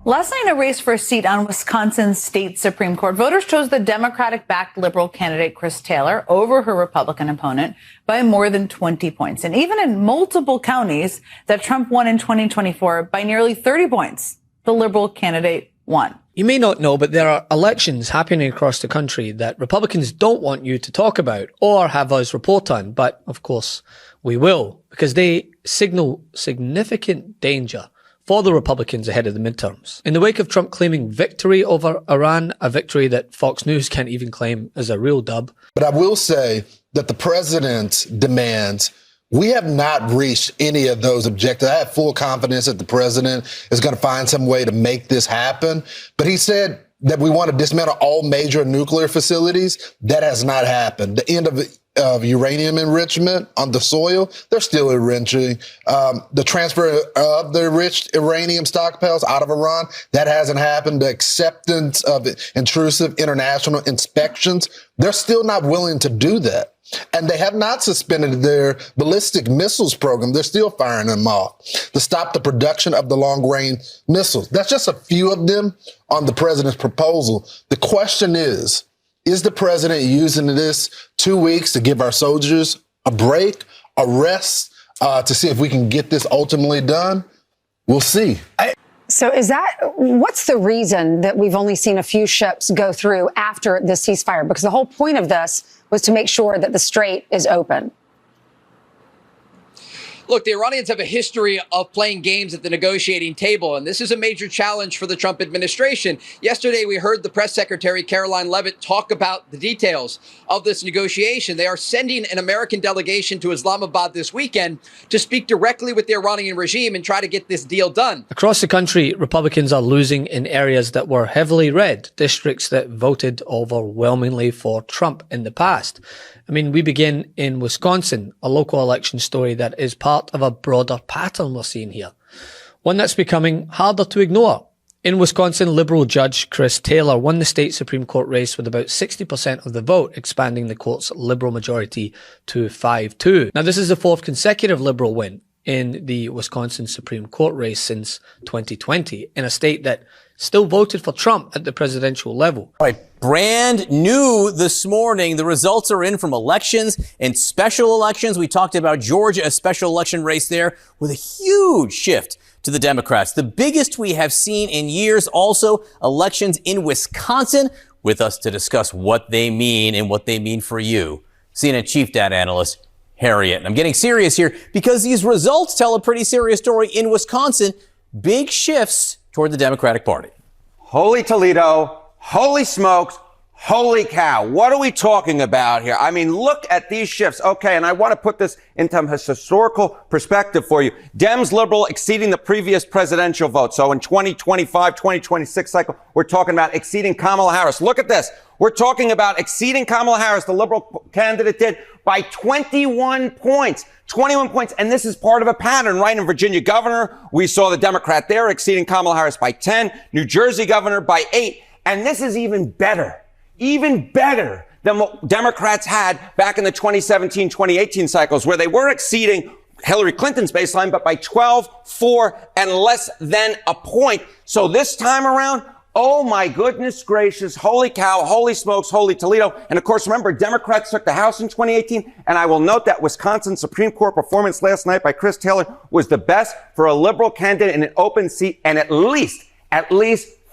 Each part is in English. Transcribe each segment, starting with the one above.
Last night, in a race for a seat on Wisconsin's state Supreme Court, voters chose the Democratic-backed liberal candidate Chris Taylor over her Republican opponent by more than 20 points. And even in multiple counties that Trump won in 2024 by nearly 30 points, the liberal candidate won. You may not know, but there are elections happening across the country that Republicans don't want you to talk about or have us report on. But of course, we will, because they signal significant danger for the Republicans ahead of the midterms. In the wake of Trump claiming victory over Iran, a victory that Fox News can't even claim as a real dub. But I will say that the president's demands, we have not reached any of those objectives. I have full confidence that the president is going to find some way to make this happen. But he said that we want to dismantle all major nuclear facilities. That has not happened. The end of uranium enrichment on the soil, they're still enriching. The transfer of the enriched uranium stockpiles out of Iran, that hasn't happened. The acceptance of intrusive international inspections, they're still not willing to do that. And they have not suspended their ballistic missiles program. They're still firing them off to stop the production of the long-range missiles. That's just a few of them on the president's proposal. The question is the president using this 2 weeks to give our soldiers a break, a rest, to see if we can get this ultimately done? We'll see. So what's the reason that we've only seen a few ships go through after the ceasefire? Because the whole point of this was to make sure that the strait is open. Look, the Iranians have a history of playing games at the negotiating table, and this is a major challenge for the Trump administration. Yesterday, we heard the press secretary, Caroline Leavitt, talk about the details of this negotiation. They are sending an American delegation to Islamabad this weekend to speak directly with the Iranian regime and try to get this deal done. Across the country, Republicans are losing in areas that were heavily red, districts that voted overwhelmingly for Trump in the past. I mean, we begin in Wisconsin, a local election story that is part of a broader pattern we're seeing here. One that's becoming harder to ignore. In Wisconsin, liberal judge Chris Taylor won the state Supreme Court race with about 60% of the vote, expanding the court's liberal majority to 5-2. Now, this is the fourth consecutive liberal win in the Wisconsin Supreme Court race since 2020, in a state that still voted for Trump at the presidential level. All right, brand new this morning. The results are in from elections and special elections. We talked about Georgia, a special election race there with a huge shift to the Democrats, the biggest we have seen in years. Also, elections in Wisconsin. With us to discuss what they mean and what they mean for you, CNN chief data analyst Harriet. And I'm getting serious here because these results tell a pretty serious story in Wisconsin. Big shifts toward the Democratic Party. Holy Toledo, holy smokes, holy cow. What are we talking about here? I mean, look at these shifts. Okay, and I want to put this into a historical perspective for you. Dems, liberal, exceeding the previous presidential vote. So in 2025, 2026 cycle, we're talking about exceeding Kamala Harris. Look at this. We're talking about exceeding Kamala Harris, the liberal candidate did, by 21 points. 21 points. And this is part of a pattern, right? In Virginia governor, we saw the Democrat there exceeding Kamala Harris by 10, New Jersey governor by 8. And this is even better than what Democrats had back in the 2017, 2018 cycles, where they were exceeding Hillary Clinton's baseline, but by 12, 4, and less than a point. So this time around, oh my goodness gracious, holy cow, holy smokes, holy Toledo. And of course, remember, Democrats took the House in 2018. And I will note that Wisconsin Supreme Court performance last night by Chris Taylor was the best for a liberal candidate in an open seat in at least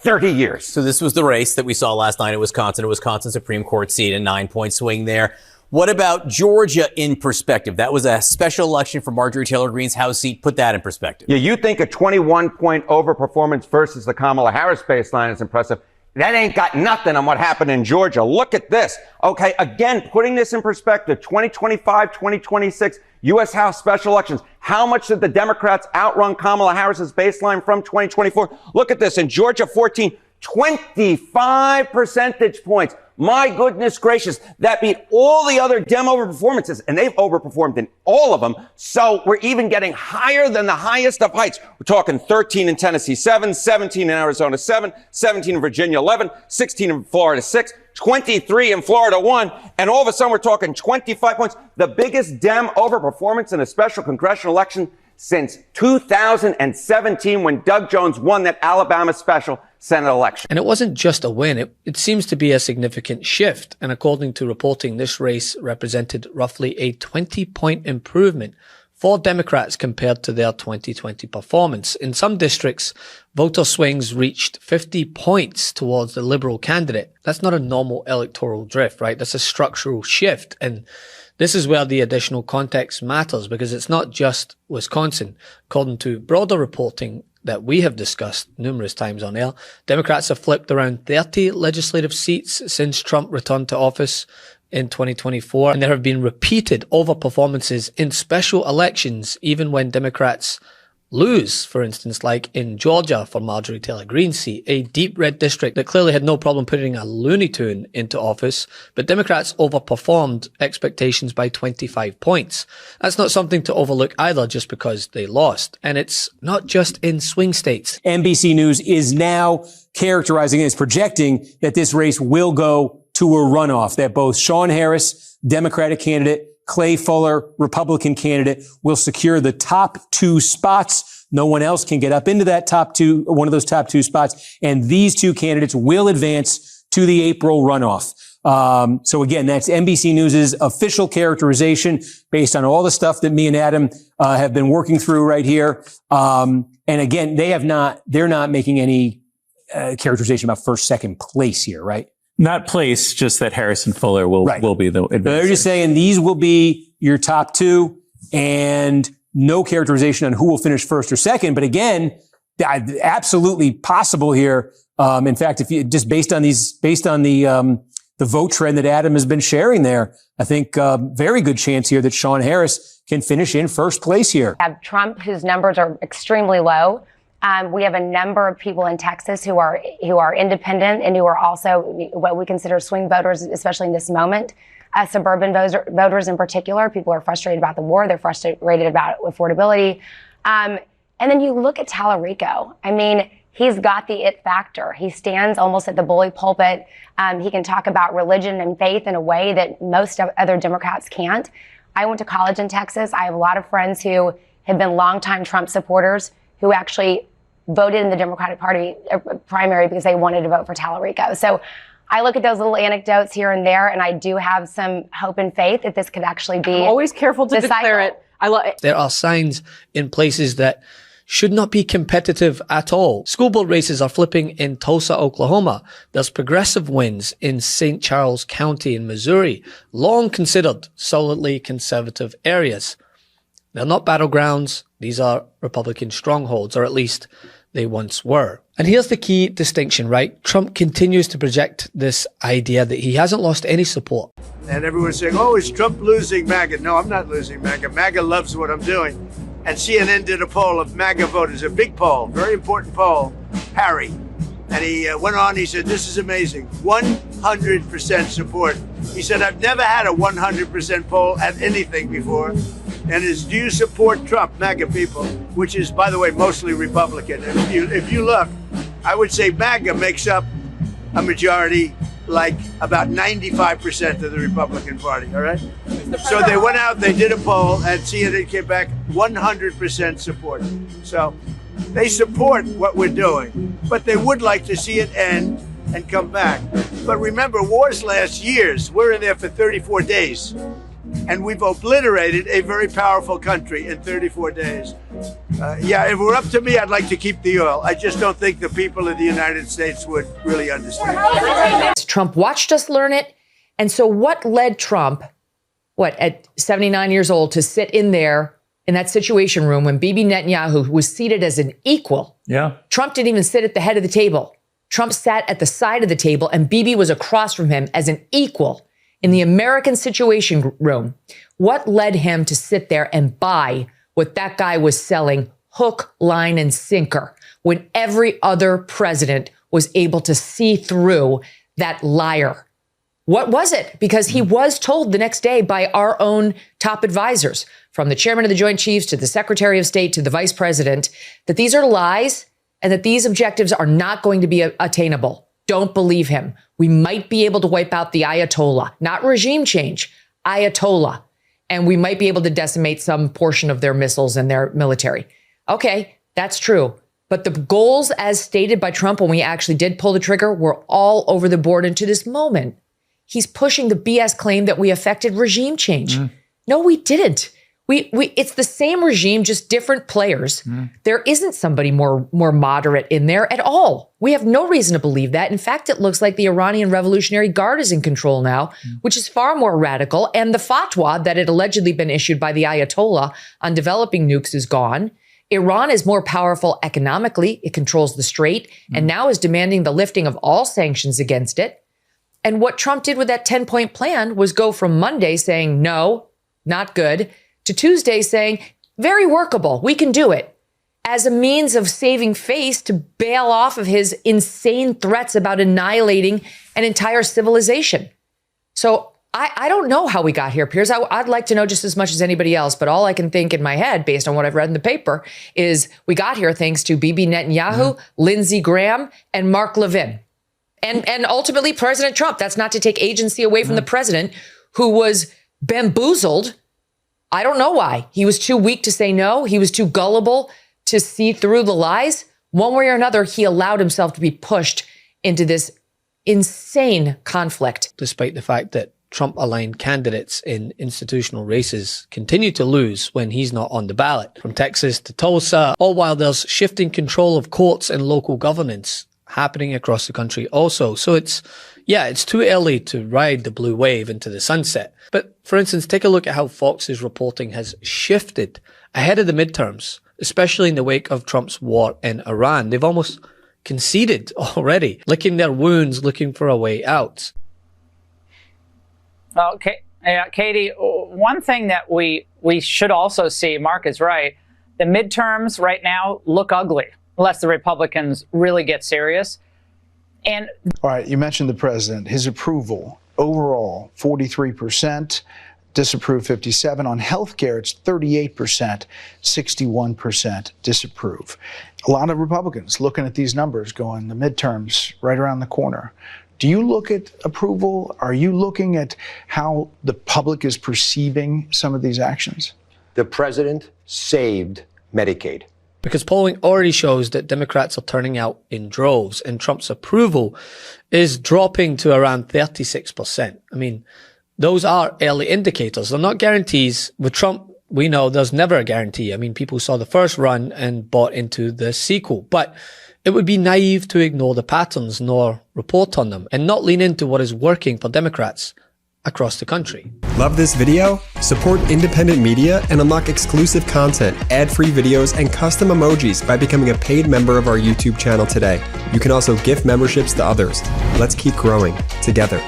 30 years. So this was the race that we saw last night in Wisconsin, a Wisconsin Supreme Court seat, a 9-point swing there. What about Georgia in perspective? That was a special election for Marjorie Taylor Greene's House seat. Put that in perspective. Yeah, you think a 21-point overperformance versus the Kamala Harris baseline is impressive. That ain't got nothing on what happened in Georgia. Look at this. Okay, again, putting this in perspective, 2025, 2026, U.S. House special elections. How much did the Democrats outrun Kamala Harris's baseline from 2024? Look at this. In Georgia, 25 percentage points. My goodness gracious, that beat all the other Dem overperformances, and they've overperformed in all of them. So we're even getting higher than the highest of heights. We're talking 13 in Tennessee, 7, 17 in Arizona, 7, 17 in Virginia, 11, 16 in Florida, 6, 23 in Florida, 1, and all of a sudden we're talking 25 points. The biggest Dem overperformance in a special congressional election since 2017 when Doug Jones won that Alabama special Senate election. And it wasn't just a win. It seems to be a significant shift. And according to reporting, this race represented roughly a 20-point improvement for Democrats compared to their 2020 performance. In some districts, voter swings reached 50 points towards the Liberal candidate. That's not a normal electoral drift, right? That's a structural shift. And this is where the additional context matters, because it's not just Wisconsin. According to broader reporting that we have discussed numerous times on air, Democrats have flipped around 30 legislative seats since Trump returned to office in 2024, and there have been repeated overperformances in special elections, even when Democrats lose, for instance, like in Georgia for Marjorie Taylor Greene's seat, a deep red district that clearly had no problem putting a Looney Tune into office, but Democrats overperformed expectations by 25 points. That's not something to overlook either just because they lost. And it's not just in swing states. NBC News is now characterizing and is projecting that this race will go to a runoff, that both Sean Harris, Democratic candidate, Clay Fuller, Republican candidate, will secure the top 2 spots. No one else can get up into that one of those top 2 spots. And these 2 candidates will advance to the April runoff. So again, that's NBC News's official characterization based on all the stuff that me and Adam have been working through right here. And again, they're not making any characterization about first, second place here, right? Not place, just that Harris and Fuller will be the advancers. They're just saying these will be your top 2 and no characterization on who will finish first or second. But again, absolutely possible here. In fact, if you just based on the vote trend that Adam has been sharing there, I think very good chance here that Sean Harris can finish in first place here. Have Trump, whose numbers are extremely low. We have a number of people in Texas who are independent and who are also what we consider swing voters, especially in this moment. Suburban voters in particular, people are frustrated about the war. They're frustrated about affordability. And then you look at Tallarico. I mean, he's got the it factor. He stands almost at the bully pulpit. He can talk about religion and faith in a way that most other Democrats can't. I went to college in Texas. I have a lot of friends who have been longtime Trump supporters who actually voted in the Democratic Party primary because they wanted to vote for Tallarico. So I look at those little anecdotes here and there, and I do have some hope and faith that this could actually be. I'm always careful to declare it. There are signs in places that should not be competitive at all. School board races are flipping in Tulsa, Oklahoma. There's progressive wins in St. Charles County in Missouri, long considered solidly conservative areas. They're not battlegrounds. These are Republican strongholds, or at least they once were. And here's the key distinction, right? Trump continues to project this idea that he hasn't lost any support. And everyone's saying, oh, is Trump losing MAGA? No, I'm not losing MAGA. MAGA loves what I'm doing. And CNN did a poll of MAGA voters, a big poll, very important poll, Harry. And he went on, he said, this is amazing, 100% support. He said, I've never had a 100% poll at anything before. And do you support Trump, MAGA people, which is, by the way, mostly Republican. And if you look, I would say MAGA makes up a majority, like about 95% of the Republican Party, all right? So they went out, they did a poll, and CNN came back 100% support. So they support what we're doing, but they would like to see it end and come back. But remember, wars last years. We're in there for 34 days. And we've obliterated a very powerful country in 34 days. Yeah, if it were up to me, I'd like to keep the oil. I just don't think the people of the United States would really understand. Trump watched us learn it. And so what led Trump, at 79 years old, to sit in there in that Situation Room when Bibi Netanyahu was seated as an equal? Yeah. Trump didn't even sit at the head of the table. Trump sat at the side of the table and Bibi was across from him as an equal in the American Situation Room. What led him to sit there and buy what that guy was selling hook, line, and sinker when every other president was able to see through that liar? What was it? Because he was told the next day by our own top advisors, from the chairman of the Joint Chiefs to the Secretary of State to the vice president, that these are lies and that these objectives are not going to be attainable. Don't believe him. We might be able to wipe out the Ayatollah, not regime change, Ayatollah. and we might be able to decimate some portion of their missiles and their military. Okay, that's true. But the goals as stated by Trump when we actually did pull the trigger were all over the board. And to this moment, he's pushing the BS claim that we affected regime change. No, we didn't. It's the same regime, just different players. There isn't somebody more moderate in there at all. We have no reason to believe that. In fact, it looks like the Iranian Revolutionary Guard is in control now, which is far more radical. And the fatwa that had allegedly been issued by the Ayatollah on developing nukes is gone. Iran is more powerful economically. It controls the strait and now is demanding the lifting of all sanctions against it. And what Trump did with that 10-point plan was go from Monday saying, no, not good, to Tuesday saying, very workable, we can do it, as a means of saving face to bail off of his insane threats about annihilating an entire civilization. So I don't know how we got here, Piers. I'd like to know just as much as anybody else, but all I can think in my head, based on what I've read in the paper, is we got here thanks to Bibi Netanyahu, Lindsey Graham, and Mark Levin. And ultimately President Trump. That's not to take agency away from the president, who was bamboozled. I don't know why. He was too weak to say no. He was too gullible to see through the lies. One way or another, he allowed himself to be pushed into this insane conflict. Despite the fact that Trump-aligned candidates in institutional races continue to lose when he's not on the ballot, from Texas to Tulsa, all while there's shifting control of courts and local governance happening across the country also. So it's too early to ride the blue wave into the sunset. But for instance, take a look at how Fox's reporting has shifted ahead of the midterms, especially in the wake of Trump's war in Iran. They've almost conceded already, licking their wounds, looking for a way out. Well, Katie, one thing that we should also see, Mark is right, the midterms right now look ugly unless the Republicans really get serious. And all right, you mentioned the president, his approval overall 43%, disapprove 57%. On healthcare, it's 38%, 61% disapprove. A lot of Republicans looking at these numbers going, the midterms right around the corner. Do you look at approval? Are you looking at how the public is perceiving some of these actions? The president saved Medicaid. Because polling already shows that Democrats are turning out in droves, and Trump's approval is dropping to around 36%. I mean, those are early indicators. They're not guarantees. With Trump, we know there's never a guarantee. I mean, people saw the first run and bought into the sequel. But it would be naive to ignore the patterns nor report on them and not lean into what is working for Democrats across the country. Love this video? Support independent media and unlock exclusive content, ad-free videos, and custom emojis by becoming a paid member of our YouTube channel today. You can also gift memberships to others. Let's keep growing together.